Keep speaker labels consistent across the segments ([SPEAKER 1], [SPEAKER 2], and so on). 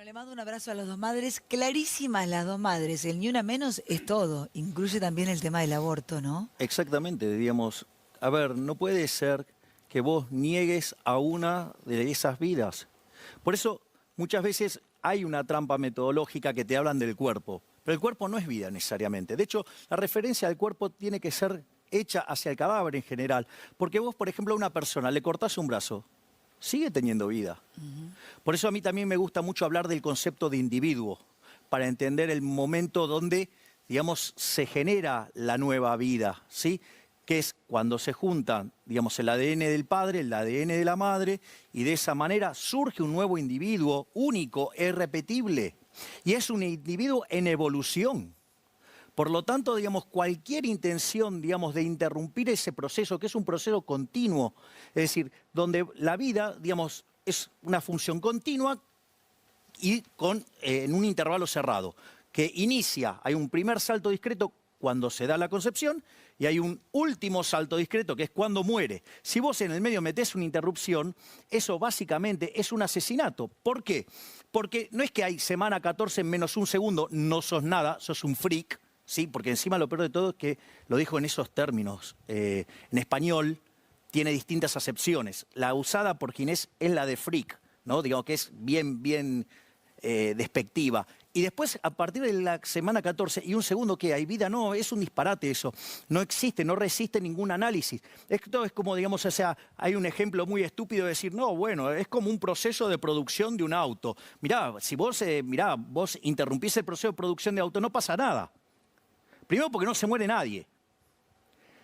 [SPEAKER 1] le mando un abrazo a las dos madres, clarísimas las dos madres, el ni una menos es todo, incluye también el tema del aborto, ¿no?
[SPEAKER 2] Exactamente, digamos, a ver, no puede ser que vos niegues a una de esas vidas. Por eso muchas veces hay una trampa metodológica que te hablan del cuerpo, pero el cuerpo no es vida necesariamente. De hecho, la referencia al cuerpo tiene que ser hecha hacia el cadáver en general, porque vos, por ejemplo, a una persona le cortás un brazo, sigue teniendo vida. Por eso a mí también me gusta mucho hablar del concepto de individuo, para entender el momento donde, digamos, se genera la nueva vida, ¿sí? Que es cuando se juntan, digamos, el ADN del padre, el ADN de la madre, y de esa manera surge un nuevo individuo único, irrepetible, y es un individuo en evolución. Por lo tanto, digamos, cualquier intención, digamos, de interrumpir ese proceso, que es un proceso continuo, es decir, donde la vida, digamos, es una función continua y en un intervalo cerrado, que inicia, hay un primer salto discreto cuando se da la concepción y hay un último salto discreto que es cuando muere. Si vos en el medio metés una interrupción, eso básicamente es un asesinato. ¿Por qué? Porque no es que hay semana 14 en menos un segundo, no sos nada, sos un freak. Sí, porque encima lo peor de todo es que lo dijo en esos términos. En español tiene distintas acepciones. La usada por Ginés es la de freak, ¿no? Digamos que es bien despectiva. Y después, a partir de la semana 14 y un segundo que hay vida, no, es un disparate eso. No existe, no resiste ningún análisis. Esto es como, digamos, o sea, hay un ejemplo muy estúpido de decir, no, bueno, es como un proceso de producción de un auto. Mirá, si vos, vos interrumpís el proceso de producción de auto, no pasa nada. Primero porque no se muere nadie,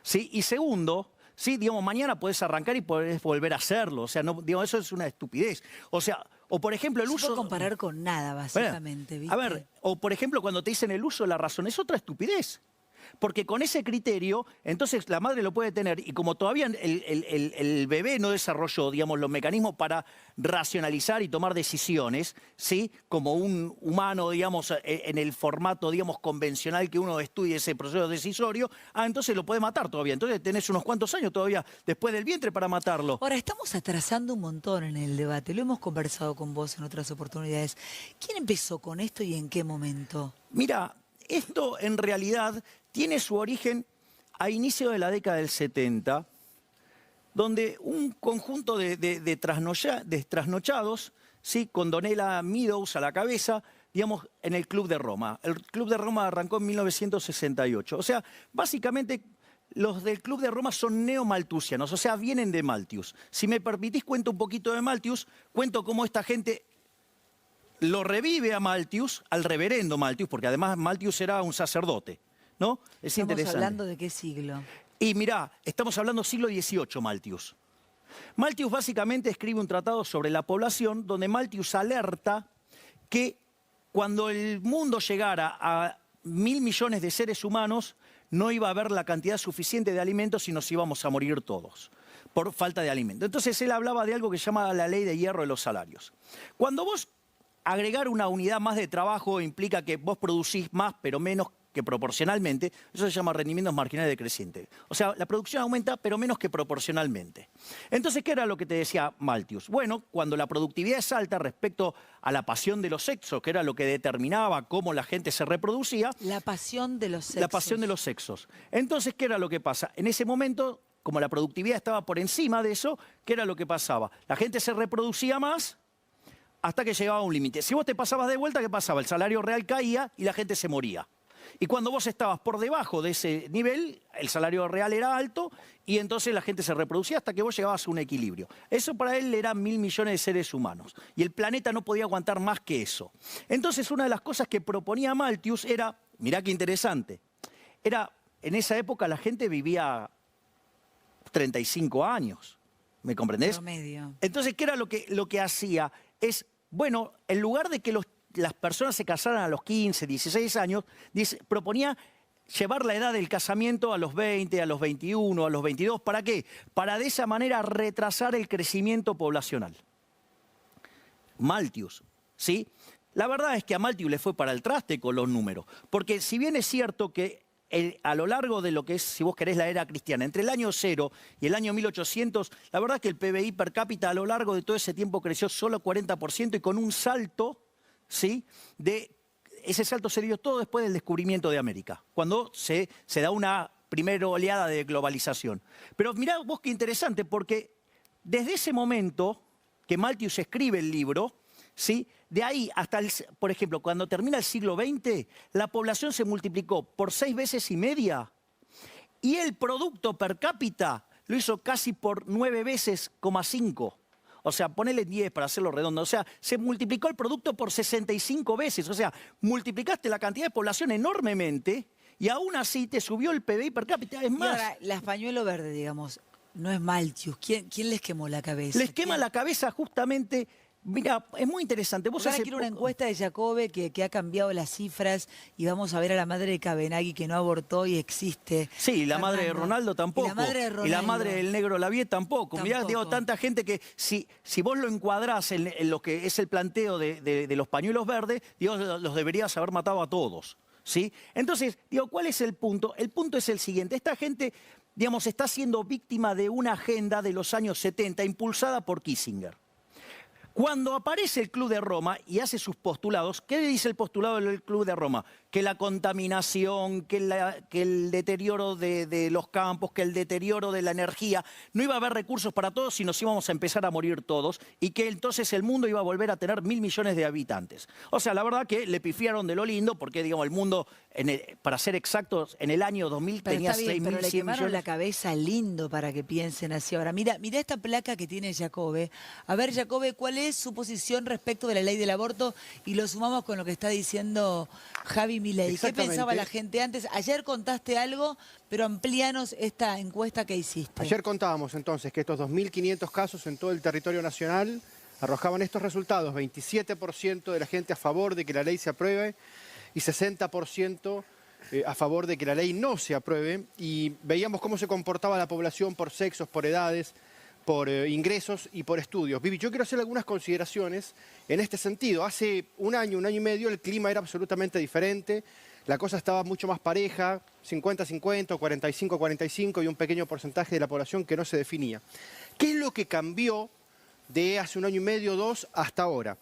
[SPEAKER 2] ¿sí? Y segundo, ¿sí? Digamos, mañana podés arrancar y podés volver a hacerlo. O sea, no, digamos, eso es una estupidez. O sea, o por ejemplo el uso...
[SPEAKER 1] No se puede comparar con nada, básicamente, ¿viste?
[SPEAKER 2] A ver, o por ejemplo cuando te dicen el uso de la razón, es otra estupidez. Porque con ese criterio, entonces la madre lo puede tener y como todavía el bebé no desarrolló, digamos, los mecanismos para racionalizar y tomar decisiones, ¿sí? Como un humano, digamos, en el formato, digamos, convencional que uno estudie ese proceso decisorio, entonces lo puede matar todavía. Entonces tenés unos cuantos años todavía después del vientre para matarlo.
[SPEAKER 1] Ahora, estamos atrasando un montón en el debate, lo hemos conversado con vos en otras oportunidades. ¿Quién empezó con esto y en qué momento?
[SPEAKER 2] Mira, esto en realidad tiene su origen a inicio de la década del 70, donde un conjunto de trasnochados, ¿sí? Con Donella Meadows a la cabeza, digamos, en el Club de Roma. El Club de Roma arrancó en 1968. O sea, básicamente los del Club de Roma son neomalthusianos, o sea, vienen de Malthus. Si me permitís, cuento un poquito de Malthus, cuento cómo esta gente lo revive a Malthus, al reverendo Malthus, porque además Malthus era un sacerdote, ¿no? Es interesante.
[SPEAKER 1] ¿Estamos hablando de qué siglo?
[SPEAKER 2] Y mirá, estamos hablando siglo XVIII, Malthus. Malthus básicamente escribe un tratado sobre la población donde Malthus alerta que cuando el mundo llegara a 1.000 millones de seres humanos no iba a haber la cantidad suficiente de alimentos y nos íbamos a morir todos por falta de alimento. Entonces él hablaba de algo que se llama la ley de hierro de los salarios. Cuando vos agregar una unidad más de trabajo implica que vos producís más pero menos que proporcionalmente, eso se llama rendimientos marginales decrecientes. O sea, la producción aumenta, pero menos que proporcionalmente. Entonces, ¿qué era lo que te decía Malthus? Bueno, cuando la productividad es alta respecto a la pasión de los sexos, que era lo que determinaba cómo la gente se reproducía.
[SPEAKER 1] La pasión de los sexos.
[SPEAKER 2] La pasión de los sexos. Entonces, ¿qué era lo que pasa? En ese momento, como la productividad estaba por encima de eso, ¿qué era lo que pasaba? La gente se reproducía más hasta que llegaba a un límite. Si vos te pasabas de vuelta, ¿qué pasaba? El salario real caía y la gente se moría. Y cuando vos estabas por debajo de ese nivel, el salario real era alto y entonces la gente se reproducía hasta que vos llegabas a un equilibrio. Eso para él eran 1.000 millones de seres humanos y el planeta no podía aguantar más que eso. Entonces una de las cosas que proponía Malthus era, mirá qué interesante, era en esa época la gente vivía 35 años, ¿me comprendés?
[SPEAKER 1] Promedio.
[SPEAKER 2] Entonces, ¿qué era lo que hacía? Es, bueno, en lugar de que las personas se casaran a los 15, 16 años, proponía llevar la edad del casamiento a los 20, a los 21, a los 22. ¿Para qué? Para de esa manera retrasar el crecimiento poblacional. Malthus, ¿sí? La verdad es que a Malthus le fue para el traste con los números, porque si bien es cierto que a lo largo de lo que es, si vos querés, la era cristiana, entre el año 0 y el año 1800, la verdad es que el PBI per cápita a lo largo de todo ese tiempo creció solo 40% y con un salto, ¿sí? Ese salto se dio todo después del descubrimiento de América, cuando se da una primera oleada de globalización. Pero mirá vos qué interesante, porque desde ese momento que Malthus escribe el libro, ¿sí? De ahí hasta, por ejemplo, cuando termina el siglo XX, la población se multiplicó por 6 veces y media y el producto per cápita lo hizo casi por 9 veces, 5. O sea, ponele 10 para hacerlo redondo. O sea, se multiplicó el producto por 65 veces. O sea, multiplicaste la cantidad de población enormemente y aún así te subió el PBI per cápita. Es
[SPEAKER 1] Y
[SPEAKER 2] más,
[SPEAKER 1] ahora, las pañuelo verde, digamos, no es Malthus. ¿Quién les quemó la cabeza?
[SPEAKER 2] les quema la cabeza justamente. Mira, es muy interesante. Vos
[SPEAKER 1] Porque ahora
[SPEAKER 2] hace
[SPEAKER 1] quiero una
[SPEAKER 2] poco-
[SPEAKER 1] encuesta de Jacobe que ha cambiado las cifras y vamos a ver a la madre de Cabenagui que no abortó y existe.
[SPEAKER 2] Sí, la madre de
[SPEAKER 1] Fernando.
[SPEAKER 2] Ronaldo tampoco.
[SPEAKER 1] Y la madre de Ronaldo.
[SPEAKER 2] Y la madre del negro Lavie tampoco. Mirá,
[SPEAKER 1] Tampoco.
[SPEAKER 2] digo, tanta gente que si vos lo encuadrás en lo que es el planteo de los pañuelos verdes, digo, los deberías haber matado a todos. ¿Sí? Entonces, digo, ¿cuál es el punto? El punto es el siguiente. Esta gente, digamos, está siendo víctima de una agenda de los años 70 impulsada por Kissinger. Cuando aparece el Club de Roma y hace sus postulados, ¿qué dice el postulado del Club de Roma? Que la contaminación, que el deterioro de los campos, que el deterioro de la energía, no iba a haber recursos para todos y nos íbamos a empezar a morir todos y que entonces el mundo iba a volver a tener 1.000 millones de habitantes. O sea, la verdad que le pifiaron de lo lindo porque, digamos, el mundo, para ser exactos, en el año 2000
[SPEAKER 1] Pero
[SPEAKER 2] tenía
[SPEAKER 1] está bien, pero le
[SPEAKER 2] 6.100
[SPEAKER 1] quemaron la
[SPEAKER 2] millones.
[SPEAKER 1] cabeza lindo para que piensen así. Ahora, mira esta placa que tiene Jacobe. A ver, Jacobe, ¿cuál es su posición respecto de la ley del aborto? Y lo sumamos con lo que está diciendo Javi Milei. ¿Qué
[SPEAKER 3] Exactamente.
[SPEAKER 1] pensaba la gente antes? Ayer contaste algo, pero amplíanos esta encuesta que hiciste.
[SPEAKER 3] Ayer contábamos entonces que estos 2.500 casos en todo el territorio nacional arrojaban estos resultados: 27% de la gente a favor de que la ley se apruebe y 60% a favor de que la ley no se apruebe. Y veíamos cómo se comportaba la población por sexos, por edades, por ingresos y por estudios. Vivi, yo quiero hacer algunas consideraciones en este sentido. Hace un año y medio, el clima era absolutamente diferente. La cosa estaba mucho más pareja, 50-50, 45-45 y un pequeño porcentaje de la población que no se definía. ¿Qué es lo que cambió de hace un año y medio, 2, hasta ahora?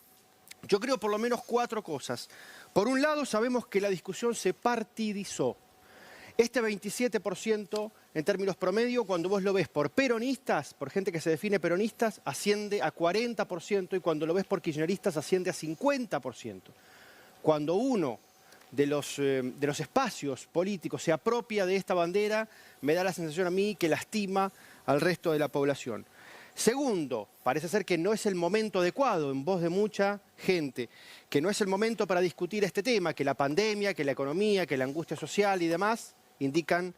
[SPEAKER 3] Yo creo por lo menos 4 cosas. Por un lado, sabemos que la discusión se partidizó. Este 27%, en términos promedio, cuando vos lo ves por peronistas, por gente que se define peronistas, asciende a 40% y cuando lo ves por kirchneristas asciende a 50%. Cuando uno de los espacios políticos se apropia de esta bandera, me da la sensación a mí que lastima al resto de la población. Segundo, parece ser que no es el momento adecuado, en voz de mucha gente, que no es el momento para discutir este tema, que la pandemia, que la economía, que la angustia social y demás indican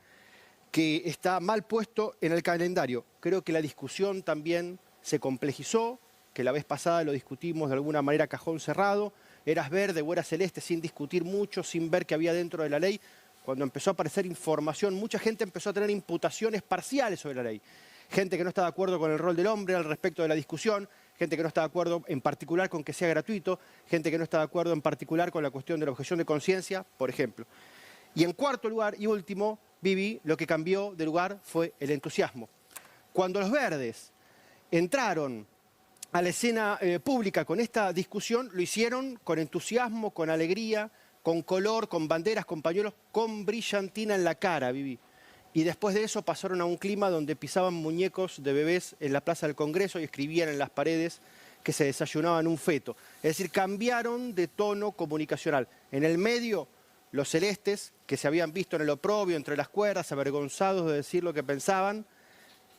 [SPEAKER 3] que está mal puesto en el calendario. Creo que la discusión también se complejizó, que la vez pasada lo discutimos de alguna manera a cajón cerrado, eras verde o eras celeste, sin discutir mucho, sin ver qué había dentro de la ley. Cuando empezó a aparecer información, mucha gente empezó a tener imputaciones parciales sobre la ley. Gente que no está de acuerdo con el rol del hombre al respecto de la discusión, gente que no está de acuerdo en particular con que sea gratuito, gente que no está de acuerdo en particular con la cuestión de la objeción de conciencia, por ejemplo. Y en cuarto lugar y último, Vivi, lo que cambió de lugar fue el entusiasmo. Cuando los verdes entraron a la escena pública con esta discusión, lo hicieron con entusiasmo, con alegría, con color, con banderas, con pañuelos, con brillantina en la cara, Vivi. Y después de eso pasaron a un clima donde pisaban muñecos de bebés en la Plaza del Congreso y escribían en las paredes que se desayunaban un feto. Es decir, cambiaron de tono comunicacional. En el medio, los celestes, que se habían visto en el oprobio, entre las cuerdas, avergonzados de decir lo que pensaban,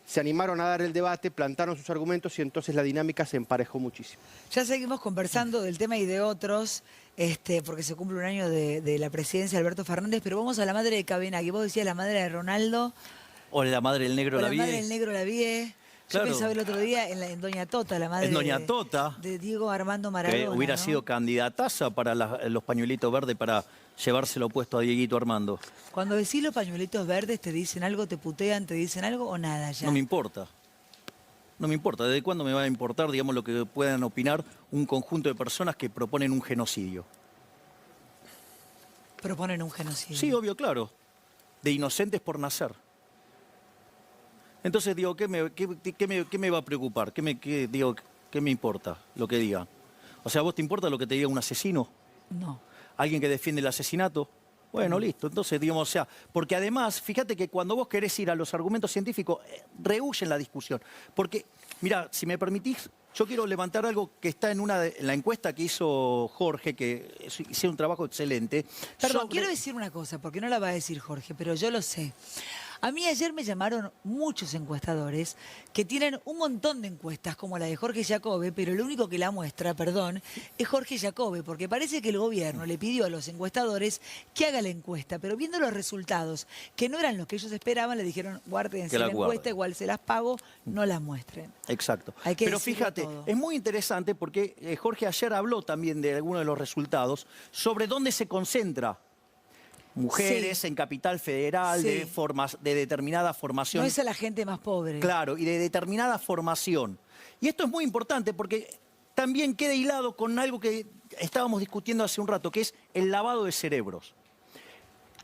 [SPEAKER 3] se animaron a dar el debate, plantaron sus argumentos y entonces la dinámica se emparejó muchísimo.
[SPEAKER 1] Ya seguimos conversando del tema y de otros, porque se cumple un año de la presidencia de Alberto Fernández, pero vamos a la madre de Cabenagui. Vos decías la madre de Ronaldo,
[SPEAKER 2] O la madre del negro
[SPEAKER 1] o la
[SPEAKER 2] Lavie.
[SPEAKER 1] madre del negro Lavie. Yo
[SPEAKER 2] Claro.
[SPEAKER 1] pensaba el otro día en Doña Tota, la madre
[SPEAKER 2] En Doña Tota,
[SPEAKER 1] de Diego Armando
[SPEAKER 2] que
[SPEAKER 1] Maradona.
[SPEAKER 2] hubiera
[SPEAKER 1] ¿no?
[SPEAKER 2] sido candidataza para los pañuelitos verdes para llevárselo puesto a Dieguito Armando.
[SPEAKER 1] Cuando decís los pañuelitos verdes, ¿te dicen algo, te putean, te dicen algo o nada ya?
[SPEAKER 2] No me importa. No me importa. ¿Desde cuándo me va a importar, digamos, lo que puedan opinar un conjunto de personas que proponen un genocidio?
[SPEAKER 1] Proponen un genocidio.
[SPEAKER 2] Sí, obvio, claro. De inocentes por nacer. Entonces, digo, ¿qué me va a preocupar? ¿Qué me importa lo que digan? O sea, ¿a vos te importa lo que te diga un asesino?
[SPEAKER 1] No.
[SPEAKER 2] ¿Alguien que defiende el asesinato? Bueno, listo. Entonces, digamos, o sea, porque además, fíjate que cuando vos querés ir a los argumentos científicos, rehuyen la discusión. Porque, mira, si me permitís, yo quiero levantar algo que está en la encuesta que hizo Jorge, que hizo un trabajo excelente.
[SPEAKER 1] Perdón, quiero decir una cosa, porque no la va a decir Jorge, pero yo lo sé. A mí ayer me llamaron muchos encuestadores que tienen un montón de encuestas, como la de Jorge Jacobe, pero el único que la muestra, perdón, es Jorge Jacobe, porque parece que el gobierno le pidió a los encuestadores que haga la encuesta, pero viendo los resultados, que no eran los que ellos esperaban, le dijeron, guárdense
[SPEAKER 2] Que la
[SPEAKER 1] la encuesta,
[SPEAKER 2] guarden.
[SPEAKER 1] igual se las pago, no las muestren.
[SPEAKER 2] Exacto.
[SPEAKER 1] Hay que
[SPEAKER 2] Pero
[SPEAKER 1] decirlo
[SPEAKER 2] fíjate,
[SPEAKER 1] todo.
[SPEAKER 2] es muy interesante porque Jorge ayer habló también de algunos de los resultados sobre dónde se concentra mujeres
[SPEAKER 1] Sí.
[SPEAKER 2] en Capital Federal,
[SPEAKER 1] Sí.
[SPEAKER 2] de determinada formación.
[SPEAKER 1] No es a la gente más pobre.
[SPEAKER 2] Claro, y de determinada formación. Y esto es muy importante porque también queda hilado con algo que estábamos discutiendo hace un rato, que es el lavado de cerebros.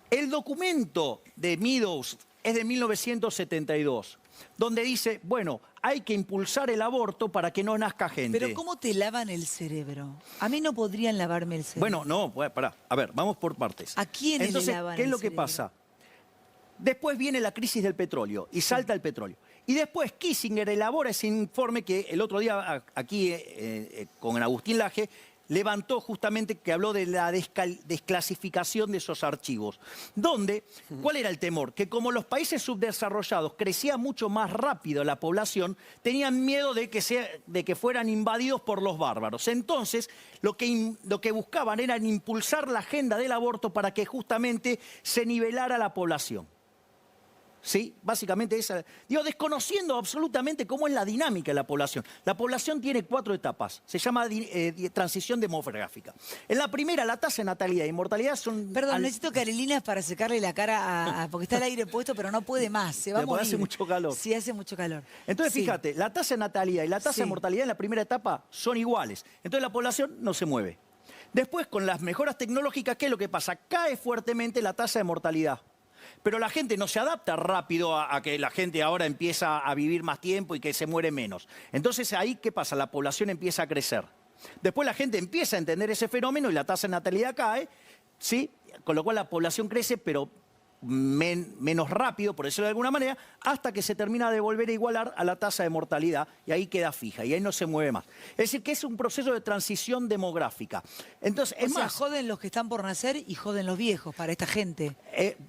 [SPEAKER 2] El documento de Meadows es de 1972, donde dice, bueno, hay que impulsar el aborto para que no nazca gente.
[SPEAKER 1] Pero ¿cómo te lavan el cerebro? A mí no podrían lavarme el cerebro.
[SPEAKER 2] Bueno, no, pues, pará. A ver, vamos por partes.
[SPEAKER 1] ¿A quiénes
[SPEAKER 2] Entonces,
[SPEAKER 1] le lavan
[SPEAKER 2] ¿qué es
[SPEAKER 1] el
[SPEAKER 2] lo que
[SPEAKER 1] cerebro?
[SPEAKER 2] pasa? Después viene la crisis del petróleo y salta el petróleo. Y después Kissinger elabora ese informe que el otro día aquí con Agustín Laje levantó justamente, que habló de la desclasificación de esos archivos. Donde, ¿cuál era el temor? Que como los países subdesarrollados crecía mucho más rápido la población, tenían miedo de que fueran invadidos por los bárbaros. Entonces, lo que buscaban era impulsar la agenda del aborto para que justamente se nivelara la población. ¿Sí? Básicamente esa. Digo, desconociendo absolutamente cómo es la dinámica de la población. La población tiene 4 etapas. Se llama transición demográfica. En la primera, la tasa de natalidad y mortalidad son...
[SPEAKER 1] Perdón, necesito carilinas para secarle la cara porque está el aire puesto, pero no puede más. Se va a morir.
[SPEAKER 2] Hace mucho calor.
[SPEAKER 1] Sí, hace mucho calor.
[SPEAKER 2] Entonces,
[SPEAKER 1] Sí.
[SPEAKER 2] fíjate, la tasa de natalidad y la tasa
[SPEAKER 1] Sí.
[SPEAKER 2] de mortalidad en la primera etapa son iguales. Entonces, la población no se mueve. Después, con las mejoras tecnológicas, ¿qué es lo que pasa? Cae fuertemente la tasa de mortalidad. Pero la gente no se adapta rápido a que la gente ahora empieza a vivir más tiempo y que se muere menos. Entonces, ahí, ¿qué pasa? La población empieza a crecer. Después la gente empieza a entender ese fenómeno y la tasa de natalidad cae, ¿sí? Con lo cual la población crece, pero menos rápido, por decirlo de alguna manera, hasta que se termina de volver a igualar a la tasa de mortalidad y ahí queda fija y ahí no se mueve más. Es decir, que es un proceso de transición demográfica. Entonces,
[SPEAKER 1] O
[SPEAKER 2] es
[SPEAKER 1] sea,
[SPEAKER 2] más,
[SPEAKER 1] joden los que están por nacer y joden los viejos para esta gente.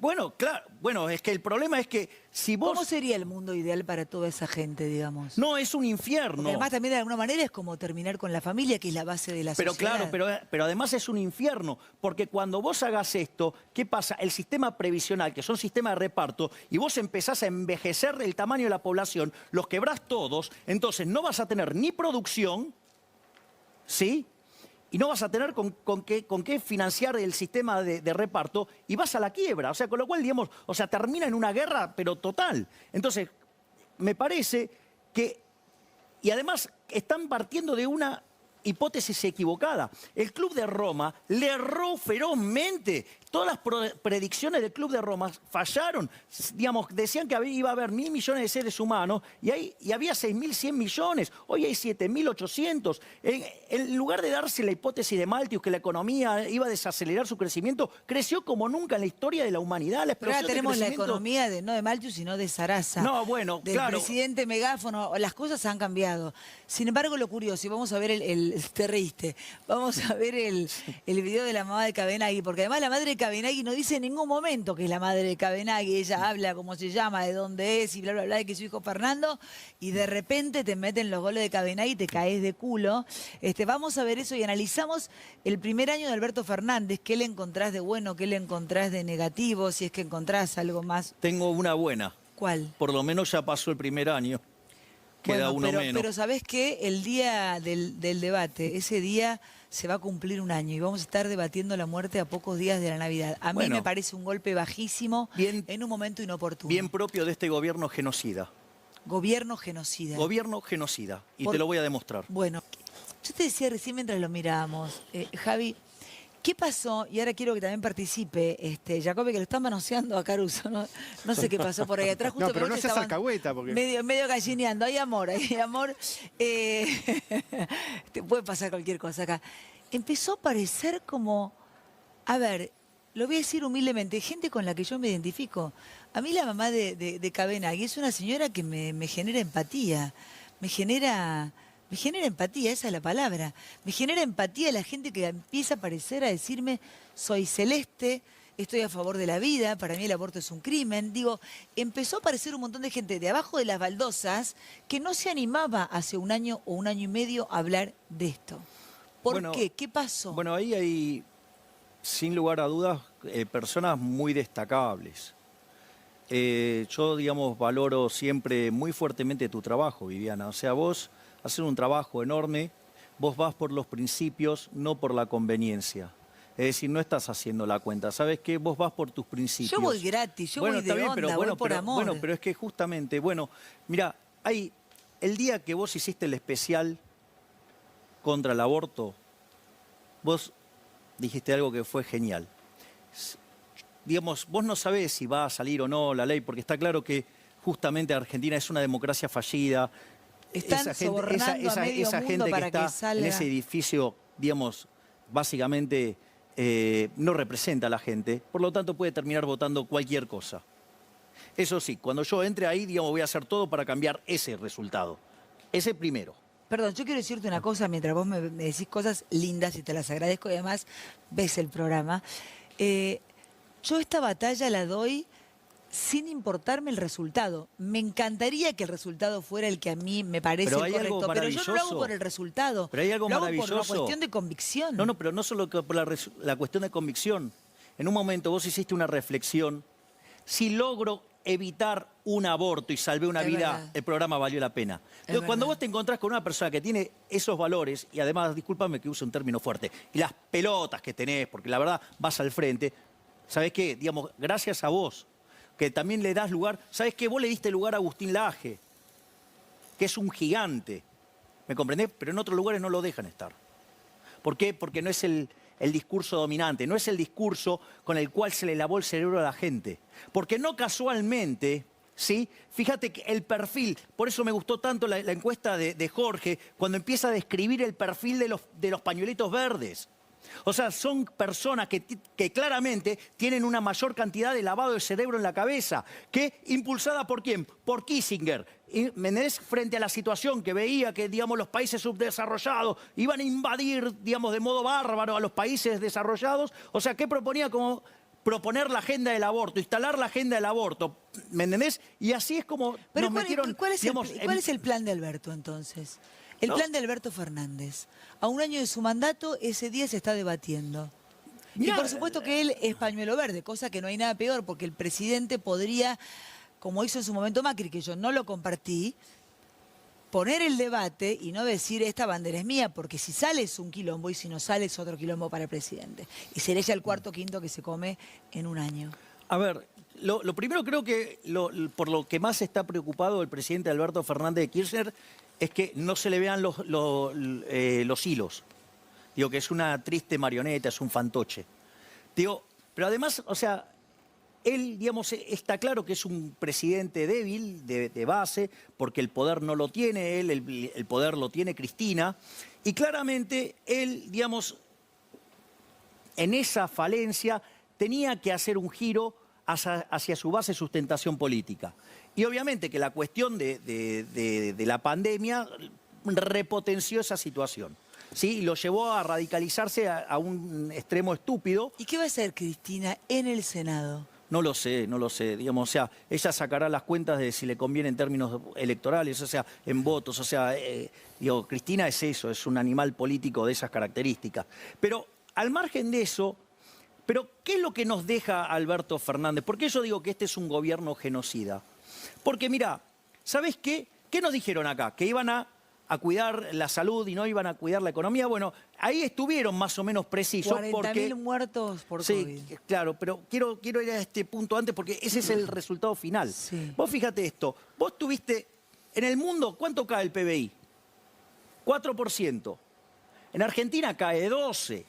[SPEAKER 2] bueno, claro, bueno, es que el problema es que si vos...
[SPEAKER 1] ¿Cómo sería el mundo ideal para toda esa gente, digamos?
[SPEAKER 2] No, es un
[SPEAKER 1] Porque
[SPEAKER 2] infierno.
[SPEAKER 1] además también de alguna manera es como terminar con la familia, que es la base de la
[SPEAKER 2] Pero
[SPEAKER 1] sociedad.
[SPEAKER 2] claro, pero además es un infierno, porque cuando vos hagas esto, ¿qué pasa? El sistema previsional, que son sistemas de reparto, y vos empezás a envejecer el tamaño de la población, los quebrás todos, entonces no vas a tener ni producción, ¿sí? Y no vas a tener con qué financiar el sistema de reparto, y vas a la quiebra. O sea, con lo cual, digamos, o sea, termina en una guerra, pero total. Entonces, me parece que... Y además están partiendo de una hipótesis equivocada. El Club de Roma le erró ferozmente. Todas las predicciones del Club de Roma fallaron. Digamos, decían que iba a haber 1.000 millones de seres humanos y había 6.100 millones. Hoy hay 7.800. En lugar de darse la hipótesis de Malthus que la economía iba a desacelerar su crecimiento, creció como nunca en la historia de la humanidad. La
[SPEAKER 1] Pero ahora
[SPEAKER 2] explosión de
[SPEAKER 1] tenemos la
[SPEAKER 2] crecimiento...
[SPEAKER 1] economía no de Malthus, sino de Sarasa.
[SPEAKER 2] No, bueno,
[SPEAKER 1] del
[SPEAKER 2] claro.
[SPEAKER 1] presidente megáfono. Las cosas han cambiado. Sin embargo, lo curioso, y vamos a ver te reíste, vamos a ver el video de la mamá de Cabenagui, porque además la madre de Cabenagui no dice en ningún momento que es la madre de Cabenagui. Ella habla cómo se llama, de dónde es y bla, bla, bla, de que es su hijo Fernando, y de repente te meten los goles de Cabenagui y te caes de culo. Vamos a ver eso y analizamos el primer año de Alberto Fernández. ¿Qué le encontrás de bueno? ¿Qué le encontrás de negativo? Si es que encontrás algo más.
[SPEAKER 2] Tengo una buena.
[SPEAKER 1] ¿Cuál?
[SPEAKER 2] Por lo menos ya pasó el primer año. Queda
[SPEAKER 1] Bueno,
[SPEAKER 2] uno menos.
[SPEAKER 1] pero ¿sabés qué? El día del debate, ese día se va a cumplir un año y vamos a estar debatiendo la muerte a pocos días de la Navidad. A mí
[SPEAKER 2] Bueno.
[SPEAKER 1] me parece un golpe bajísimo
[SPEAKER 2] Bien-
[SPEAKER 1] en un momento inoportuno.
[SPEAKER 2] Bien propio de este gobierno genocida.
[SPEAKER 1] Gobierno genocida.
[SPEAKER 2] Gobierno genocida. Y
[SPEAKER 1] Por-
[SPEAKER 2] te lo voy a demostrar.
[SPEAKER 1] Bueno, yo te decía recién mientras lo mirábamos, Javi, ¿Qué pasó? Y ahora quiero que también participe, Jacobe, que lo está manoseando a Caruso. No sé qué pasó por ahí atrás. Justo
[SPEAKER 3] No, pero
[SPEAKER 1] que
[SPEAKER 3] no
[SPEAKER 1] vos
[SPEAKER 3] seas
[SPEAKER 1] estaban
[SPEAKER 3] alcahueta, porque...
[SPEAKER 1] medio gallineando. Hay amor, hay amor. Te puede pasar cualquier cosa acá. Empezó a parecer como, a ver, lo voy a decir humildemente, gente con la que yo me identifico. A mí la mamá de Cabenagui es una señora que me genera empatía. Me genera empatía, esa es la palabra. Me genera empatía la gente que empieza a aparecer a decirme, soy celeste, estoy a favor de la vida, para mí el aborto es un crimen. Digo, empezó a aparecer un montón de gente de abajo de las baldosas que no se animaba hace un año o un año y medio a hablar de esto. ¿Por qué? ¿Qué pasó?
[SPEAKER 2] Bueno, ahí hay, sin lugar a dudas, personas muy destacables. Yo, digamos, valoro siempre muy fuertemente tu trabajo, Viviana. O sea, vos haces un trabajo enorme, vos vas por los principios, no por la conveniencia. Es decir, no estás haciendo la cuenta. ¿Sabes qué? Vos vas por tus principios.
[SPEAKER 1] Yo voy gratis, yo voy de onda, voy por amor.
[SPEAKER 2] Bueno, pero es que justamente, bueno, mira, el día que vos hiciste el especial contra el aborto, vos dijiste algo que fue genial. Digamos, vos no sabés si va a salir o no la ley, porque está claro que justamente Argentina es una democracia fallida.
[SPEAKER 1] Están sobornando a medio mundo para que salga.
[SPEAKER 2] En ese edificio, digamos, básicamente no representa a la gente, por lo tanto puede terminar votando cualquier cosa. Eso sí, cuando yo entre ahí, digamos, voy a hacer todo para cambiar ese resultado. Ese primero.
[SPEAKER 1] Perdón, yo quiero decirte una cosa mientras vos me decís cosas lindas y te las agradezco y además ves el programa. Yo esta batalla la doy sin importarme el resultado. Me encantaría que el resultado fuera el que a mí me parece correcto, pero yo no lo hago por el resultado.
[SPEAKER 2] Pero hay algo
[SPEAKER 1] lo hago
[SPEAKER 2] maravilloso.
[SPEAKER 1] por una cuestión de convicción.
[SPEAKER 2] No, pero no solo por la cuestión de convicción. En un momento vos hiciste una reflexión. Si logro evitar un aborto y salvé una vida,
[SPEAKER 1] verdad.
[SPEAKER 2] El programa valió la pena. Entonces, cuando vos te encontrás con una persona que tiene esos valores, y además, discúlpame que use un término fuerte, y las pelotas que tenés, porque la verdad vas al frente, ¿sabés qué? Digamos, gracias a vos, que también le das lugar, ¿sabés qué? Vos le diste lugar a Agustín Laje, que es un gigante, ¿me comprendés? Pero en otros lugares no lo dejan estar. ¿Por qué? Porque no es el discurso dominante, no es el discurso con el cual se le lavó el cerebro a la gente. Porque no casualmente, ¿sí? Fíjate que el perfil, por eso me gustó tanto la encuesta de Jorge, cuando empieza a describir el perfil de los pañuelitos verdes. O sea, son personas que claramente tienen una mayor cantidad de lavado de cerebro en la cabeza, que impulsada ¿por quién? Por Kissinger. ¿Me entendés? Frente a la situación que veía que, digamos, los países subdesarrollados iban a invadir, digamos, de modo bárbaro a los países desarrollados. O sea, ¿qué proponía? Como proponer la agenda del aborto, instalar la agenda del aborto, ¿me entendés? Y así es como
[SPEAKER 1] Pero
[SPEAKER 2] nos metieron...
[SPEAKER 1] ¿cuál es el plan de Alberto, entonces? El plan de Alberto Fernández. A un año de su mandato, ese día se está debatiendo.
[SPEAKER 2] Mirá,
[SPEAKER 1] y por supuesto que él es pañuelo verde, cosa que no hay nada peor, porque el presidente podría, como hizo en su momento Macri, que yo no lo compartí, poner el debate y no decir esta bandera es mía, porque si sale es un quilombo y si no sale es otro quilombo para el presidente. Y sería ya el cuarto o quinto que se come en un año.
[SPEAKER 2] A ver, lo primero creo que por lo que más está preocupado el presidente Alberto Fernández de Kirchner es que no se le vean los hilos. Digo, que es una triste marioneta, es un fantoche. Digo, pero además, o sea, él, digamos, está claro que es un presidente débil, de base, porque el poder no lo tiene él, el poder lo tiene Cristina, y claramente él, digamos, en esa falencia tenía que hacer un giro hacia su base de sustentación política. Y obviamente que la cuestión de la pandemia repotenció esa situación. ¿Sí? Y lo llevó a radicalizarse a un extremo estúpido.
[SPEAKER 1] ¿Y qué va a hacer Cristina en el Senado?
[SPEAKER 2] No lo sé, digamos, o sea, ella sacará las cuentas de si le conviene en términos electorales, o sea, en votos, o sea, digo, Cristina es eso, es un animal político de esas características. Pero al margen de eso, pero ¿qué es lo que nos deja Alberto Fernández? ¿Por qué yo digo que este es un gobierno genocida? Porque mira, ¿sabés qué? ¿Qué nos dijeron acá? Que iban a cuidar la salud y no iban a cuidar la economía. Bueno, ahí estuvieron más o menos precisos.
[SPEAKER 1] 40.000 muertos por COVID.
[SPEAKER 2] Sí, claro, pero quiero ir a este punto antes porque ese es el resultado final.
[SPEAKER 1] Sí.
[SPEAKER 2] Vos fíjate esto, vos tuviste, en el mundo, ¿cuánto cae el PBI? 4%. En Argentina cae 12%.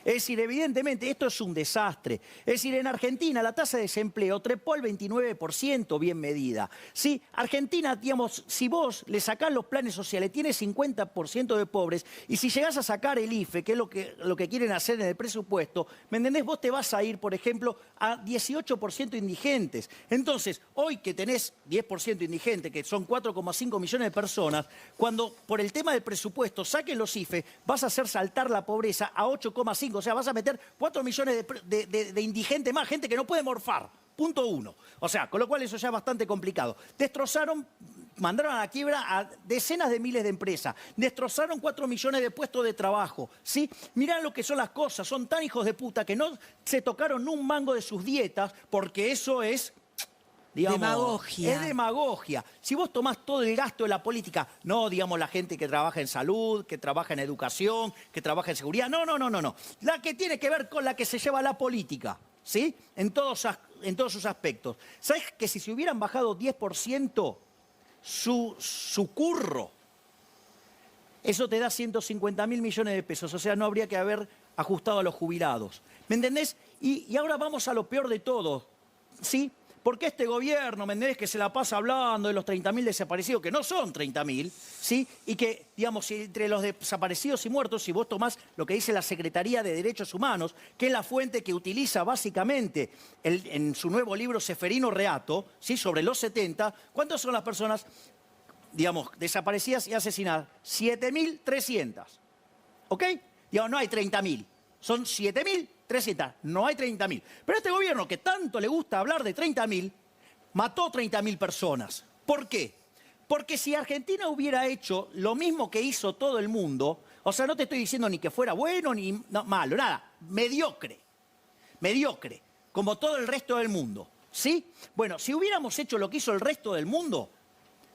[SPEAKER 2] Es decir, evidentemente esto es un desastre. Es decir, en Argentina la tasa de desempleo trepó al 29%, bien medida. ¿Sí? Argentina, digamos, si vos le sacás los planes sociales, tiene 50% de pobres, y si llegás a sacar el IFE, que es lo que quieren hacer en el presupuesto, ¿me entendés? Vos te vas a ir, por ejemplo, a 18% indigentes. Entonces, hoy que tenés 10% indigentes, que son 4,5 millones de personas, cuando por el tema del presupuesto saquen los IFE, vas a hacer saltar la pobreza a 8,5, o sea, vas a meter 4 millones de indigentes más, gente que no puede morfar. Punto 1. O sea, con lo cual eso ya es bastante complicado. Destrozaron, mandaron a la quiebra a decenas de miles de empresas. Destrozaron 4 millones de puestos de trabajo. ¿Sí? Mirá lo que son las cosas. Son tan hijos de puta que no se tocaron un mango de sus dietas porque eso es... digamos,
[SPEAKER 1] demagogia.
[SPEAKER 2] es demagogia. Si vos tomás todo el gasto de la política, no, digamos, la gente que trabaja en salud, que trabaja en educación, que trabaja en seguridad, no. La que tiene que ver con la que se lleva la política, ¿sí? En todos sus aspectos. ¿Sabés que si se hubieran bajado 10% su curro, eso te da 150.000 millones de pesos? O sea, no habría que haber ajustado a los jubilados. ¿Me entendés? Y ahora vamos a lo peor de todo, ¿sí? Porque este gobierno, ¿me entendés?, que se la pasa hablando de los 30.000 desaparecidos, que no son 30.000, ¿sí? Y que, digamos, entre los desaparecidos y muertos, si vos tomás lo que dice la Secretaría de Derechos Humanos, que es la fuente que utiliza básicamente en su nuevo libro Ceferino Reato, ¿sí?, sobre los 70, ¿cuántas son las personas, digamos, desaparecidas y asesinadas? 7.300, ¿ok? Digamos, no hay 30.000, son 7.300, no hay 30.000. Pero este gobierno, que tanto le gusta hablar de 30.000, mató 30.000 personas. ¿Por qué? Porque si Argentina hubiera hecho lo mismo que hizo todo el mundo, o sea, no te estoy diciendo ni que fuera bueno ni malo, nada, mediocre, como todo el resto del mundo, ¿sí? Bueno, si hubiéramos hecho lo que hizo el resto del mundo,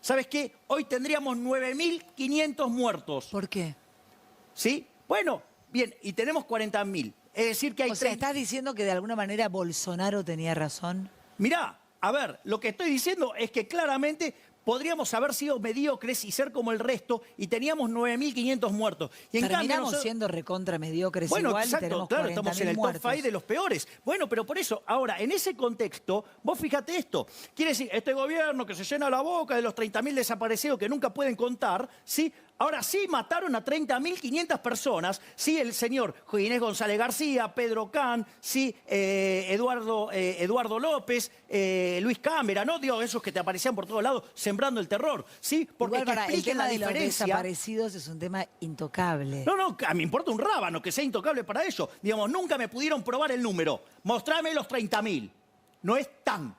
[SPEAKER 2] ¿sabes qué? Hoy tendríamos 9.500 muertos.
[SPEAKER 1] ¿Por qué?
[SPEAKER 2] ¿Sí? Bueno, bien, y tenemos 40.000. Es decir que hay...
[SPEAKER 1] O sea, ¿estás diciendo que de alguna manera Bolsonaro tenía razón?
[SPEAKER 2] Mirá, a ver, lo que estoy diciendo es que claramente podríamos haber sido mediocres y ser como el resto y teníamos 9.500 muertos. Y en
[SPEAKER 1] Terminamos
[SPEAKER 2] cambio nosotros...
[SPEAKER 1] siendo recontra mediocres
[SPEAKER 2] Bueno,
[SPEAKER 1] igual,
[SPEAKER 2] exacto,
[SPEAKER 1] tenemos
[SPEAKER 2] claro, estamos en el
[SPEAKER 1] muertos.
[SPEAKER 2] top 5 de los peores. Bueno, pero por eso, ahora, en ese contexto, vos fíjate esto. Quiere decir, este gobierno que se llena la boca de los 30.000 desaparecidos que nunca pueden contar, ¿sí? Ahora sí mataron a 30.500 personas, sí, el señor Ginés González García, Pedro Can, sí, Eduardo López, Luis Cámara, ¿no? Digo, esos que te aparecían por todos lados sembrando el terror, ¿sí? Porque
[SPEAKER 1] Igual, el tema
[SPEAKER 2] la
[SPEAKER 1] de los
[SPEAKER 2] diferencia...
[SPEAKER 1] desaparecidos es un tema intocable.
[SPEAKER 2] No, a mí me importa un rábano que sea intocable para ellos. Digamos, nunca me pudieron probar el número. Mostrame los 30.000. No es tan.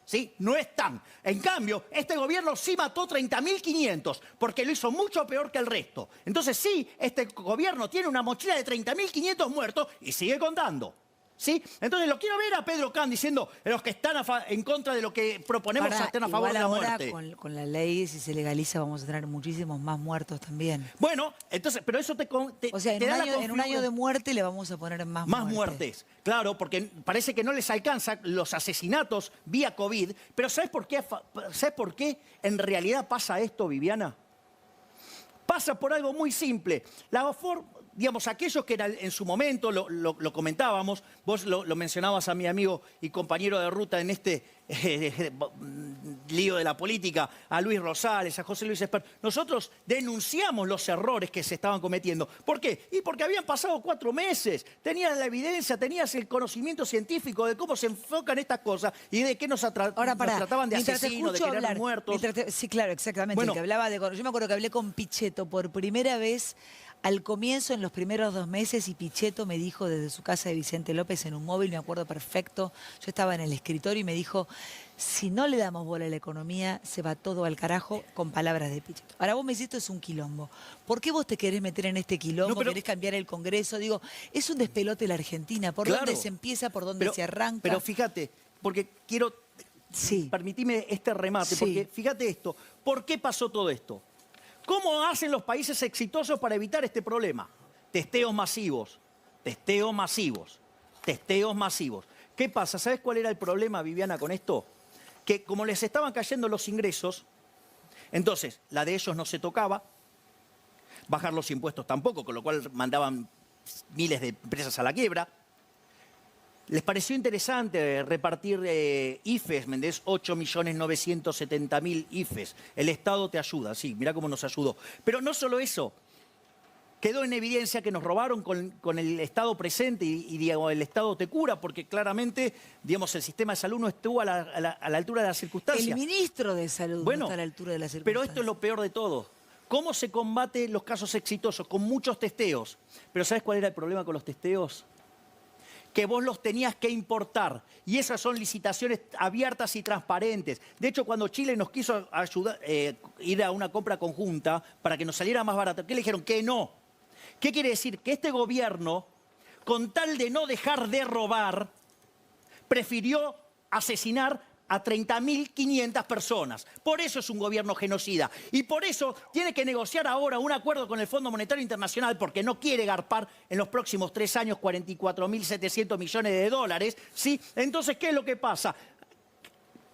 [SPEAKER 2] ¿Sí? No es tan. En cambio, este gobierno sí mató 30.500, porque lo hizo mucho peor que el resto. Entonces sí, este gobierno tiene una mochila de 30.500 muertos y sigue contando. ¿Sí? Entonces lo quiero ver a Pedro Can diciendo los que están en contra de lo que proponemos están a favor de la muerte.
[SPEAKER 1] Ahora con la ley, si se legaliza, vamos a tener muchísimos más muertos también.
[SPEAKER 2] Bueno, entonces, pero eso
[SPEAKER 1] o sea, en un año de muerte le vamos a poner más
[SPEAKER 2] muertes. Claro, porque parece que no les alcanza los asesinatos vía COVID. Pero ¿sabes por qué en realidad pasa esto, Viviana? Pasa por algo muy simple. Digamos, aquellos que en su momento, lo comentábamos, vos lo mencionabas a mi amigo y compañero de ruta en este lío de la política, a Luis Rosales, a José Luis Espert. Nosotros denunciamos los errores que se estaban cometiendo. ¿Por qué? Y porque habían pasado 4 meses, tenías la evidencia, tenías el conocimiento científico de cómo se enfocan estas cosas y de qué nos trataban de asesinos, de que eran muertos.
[SPEAKER 1] Sí, claro, exactamente.
[SPEAKER 2] Bueno,
[SPEAKER 1] el que hablaba yo me acuerdo que hablé con Pichetto por primera vez al comienzo, en los primeros 2 meses, y Pichetto me dijo desde su casa de Vicente López en un móvil, me acuerdo perfecto, yo estaba en el escritorio y me dijo, si no le damos bola a la economía, se va todo al carajo, con palabras de Pichetto. Ahora vos me decís, esto es un quilombo. ¿Por qué vos te querés meter en este quilombo? ¿Querés cambiar el Congreso? Digo, es un despelote la Argentina. ¿Por dónde se empieza? ¿Por dónde se arranca?
[SPEAKER 2] Pero fíjate, porque quiero...
[SPEAKER 1] Sí.
[SPEAKER 2] Permitime este remate, porque fíjate esto. ¿Por qué pasó todo esto? ¿Cómo hacen los países exitosos para evitar este problema? Testeos masivos, testeos masivos, testeos masivos. ¿Qué pasa? ¿Sabes cuál era el problema, Viviana, con esto? Que como les estaban cayendo los ingresos, entonces la de ellos no se tocaba, bajar los impuestos tampoco, con lo cual mandaban miles de empresas a la quiebra. Les pareció interesante repartir IFES, ¿me entendés? 8.970.000 IFES. El Estado te ayuda, sí, mirá cómo nos ayudó. Pero no solo eso. Quedó en evidencia que nos robaron con el Estado presente y digamos, el Estado te cura porque claramente digamos, el sistema de salud no estuvo a la altura de las circunstancias.
[SPEAKER 1] El ministro de Salud no está a la altura de las circunstancias.
[SPEAKER 2] Pero esto es lo peor de todo. ¿Cómo se combate los casos exitosos? Con muchos testeos. Pero ¿sabes cuál era el problema con los testeos? Que vos los tenías que importar. Y esas son licitaciones abiertas y transparentes. De hecho, cuando Chile nos quiso ayudar, ir a una compra conjunta para que nos saliera más barato, ¿qué le dijeron? Que no. ¿Qué quiere decir? Que este gobierno, con tal de no dejar de robar, prefirió asesinar a 30.500 personas. Por eso es un gobierno genocida. Y por eso tiene que negociar ahora un acuerdo con el Fondo Monetario Internacional porque no quiere garpar en los próximos 3 años 44.700 millones de dólares. ¿Sí? Entonces, ¿qué es lo que pasa?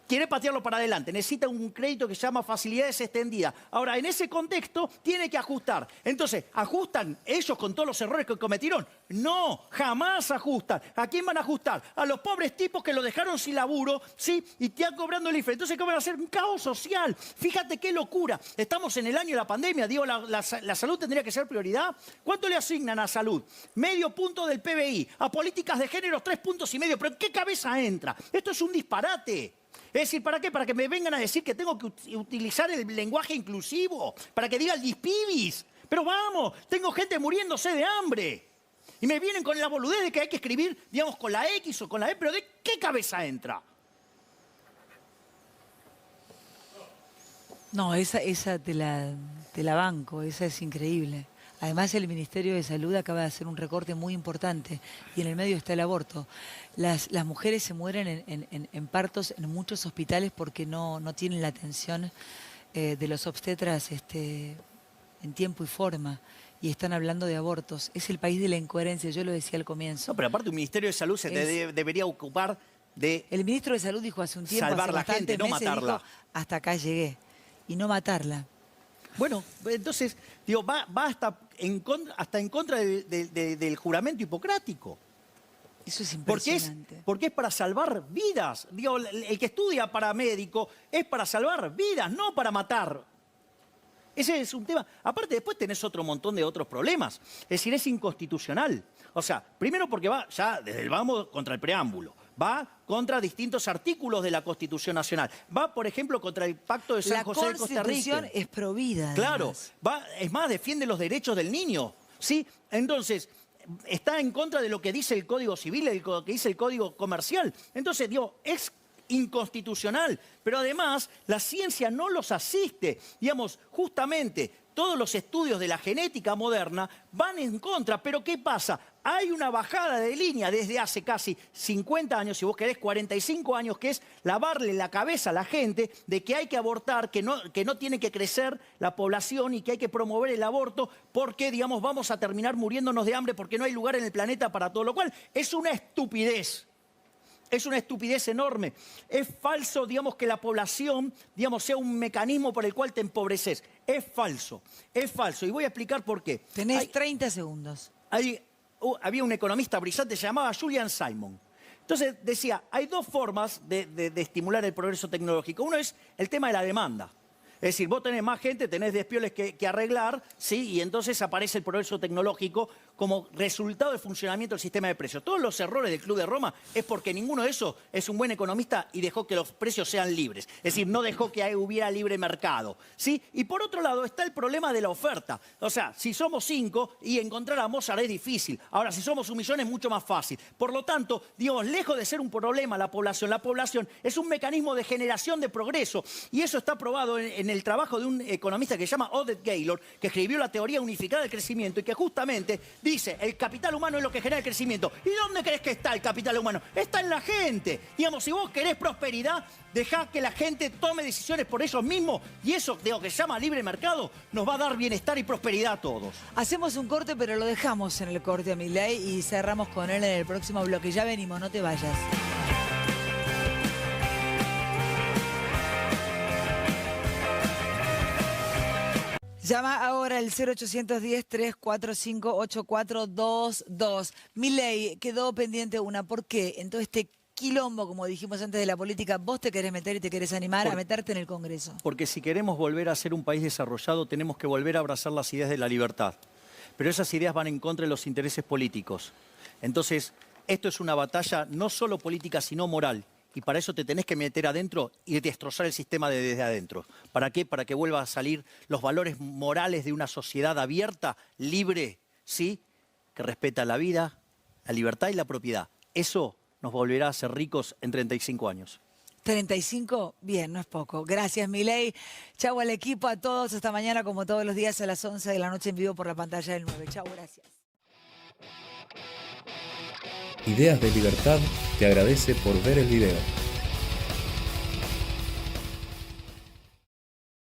[SPEAKER 2] Quiere patearlo para adelante, necesita un crédito que se llama facilidades extendidas. Ahora, en ese contexto, tiene que ajustar. Entonces, ¿ajustan ellos con todos los errores que cometieron? No, jamás ajustan. ¿A quién van a ajustar? A los pobres tipos que lo dejaron sin laburo, ¿sí? Y te han cobrando el IFE. Entonces, ¿qué van a hacer? Un caos social. Fíjate qué locura. Estamos en el año de la pandemia. Digo, ¿la salud tendría que ser prioridad? ¿Cuánto le asignan a salud? Medio punto del PBI. A políticas de género, 3,5 puntos. ¿Pero en qué cabeza entra? Esto es un disparate. Es decir, ¿para qué? Para que me vengan a decir que tengo que utilizar el lenguaje inclusivo, para que diga el dispibis. Pero vamos, tengo gente muriéndose de hambre. Y me vienen con la boludez de que hay que escribir, digamos, con la X o con la E, pero ¿de qué cabeza entra?
[SPEAKER 1] No, esa te la banco, esa es increíble. Además, el Ministerio de Salud acaba de hacer un recorte muy importante y en el medio está el aborto. Las mujeres se mueren en partos en muchos hospitales porque no tienen la atención de los obstetras en tiempo y forma. Y están hablando de abortos. Es el país de la incoherencia, yo lo decía al comienzo.
[SPEAKER 2] No, pero aparte un Ministerio de Salud debería ocupar de
[SPEAKER 1] El ministro de Salud dijo hace un tiempo,
[SPEAKER 2] salvar
[SPEAKER 1] hace
[SPEAKER 2] la gente, no
[SPEAKER 1] meses,
[SPEAKER 2] matarla.
[SPEAKER 1] dijo, hasta acá llegué. Y no matarla.
[SPEAKER 2] Bueno, entonces, digo, va hasta en contra del juramento hipocrático.
[SPEAKER 1] Eso es impresionante.
[SPEAKER 2] Porque es para salvar vidas. Digo, el que estudia para médico es para salvar vidas, no para matar. Ese es un tema. Aparte, después tenés otro montón de otros problemas. Es decir, es inconstitucional. O sea, primero porque va ya desde el vamos contra el preámbulo. Va contra distintos artículos de la Constitución Nacional. Va, por ejemplo, contra el Pacto de San José de Costa Rica.
[SPEAKER 1] La Constitución es provida.
[SPEAKER 2] Claro, es más, defiende los derechos del niño, ¿sí? Entonces, está en contra de lo que dice el Código Civil, lo que dice el Código Comercial. Entonces, digo, es inconstitucional, pero además la ciencia no los asiste. Digamos, justamente todos los estudios de la genética moderna van en contra, pero ¿qué pasa? Hay una bajada de línea desde hace casi 50 años, si vos querés 45 años, que es lavarle la cabeza a la gente de que hay que abortar, que no tiene que crecer la población y que hay que promover el aborto porque, digamos, vamos a terminar muriéndonos de hambre porque no hay lugar en el planeta para todo, lo cual es una estupidez. Es una estupidez enorme. Es falso, digamos, que la población, digamos, sea un mecanismo por el cual te empobreces. Es falso, es falso. Y voy a explicar por qué.
[SPEAKER 1] Tenés 30 segundos.
[SPEAKER 2] Había un economista brillante, se llamaba Julian Simon. Entonces decía, hay dos formas de estimular el progreso tecnológico. Uno es el tema de la demanda. Es decir, vos tenés más gente, tenés despioles que arreglar, ¿sí? Y entonces aparece el progreso tecnológico como resultado del funcionamiento del sistema de precios. Todos los errores del Club de Roma es porque ninguno de esos es un buen economista y dejó que los precios sean libres. Es decir, no dejó que hubiera libre mercado, ¿sí? Y por otro lado está el problema de la oferta. O sea, si somos 5 y encontrar a Mozart es difícil. Ahora, si somos 1 millón es mucho más fácil. Por lo tanto, digamos, lejos de ser un problema la población es un mecanismo de generación de progreso. Y eso está probado en el trabajo de un economista que se llama Oded Gaylor, que escribió la teoría unificada del crecimiento y que justamente dice, el capital humano es lo que genera el crecimiento. ¿Y dónde crees que está el capital humano? Está en la gente. Digamos, si vos querés prosperidad, dejá que la gente tome decisiones por ellos mismos y eso, de lo que se llama libre mercado, nos va a dar bienestar y prosperidad a todos.
[SPEAKER 1] Hacemos un corte, pero lo dejamos en el corte a Milei y cerramos con él en el próximo bloque. Ya venimos, no te vayas. Llama ahora al 0810-345-8422. Milei, quedó pendiente una. ¿Por qué? En todo este quilombo, como dijimos antes de la política, vos te querés meter y te querés animar a meterte en el Congreso.
[SPEAKER 2] Porque si queremos volver a ser un país desarrollado, tenemos que volver a abrazar las ideas de la libertad. Pero esas ideas van en contra de los intereses políticos. Entonces, esto es una batalla no solo política, sino moral. Y para eso te tenés que meter adentro y destrozar el sistema desde adentro. ¿Para qué? Para que vuelvan a salir los valores morales de una sociedad abierta, libre, ¿sí? Que respeta la vida, la libertad y la propiedad. Eso nos volverá a ser ricos en 35 años.
[SPEAKER 1] 35, bien, no es poco. Gracias, Milei. Chau al equipo, a todos. Hasta mañana, como todos los días, a las 11 de la noche en vivo por la pantalla del 9. Chau, gracias.
[SPEAKER 4] Ideas de Libertad te agradece por ver el video.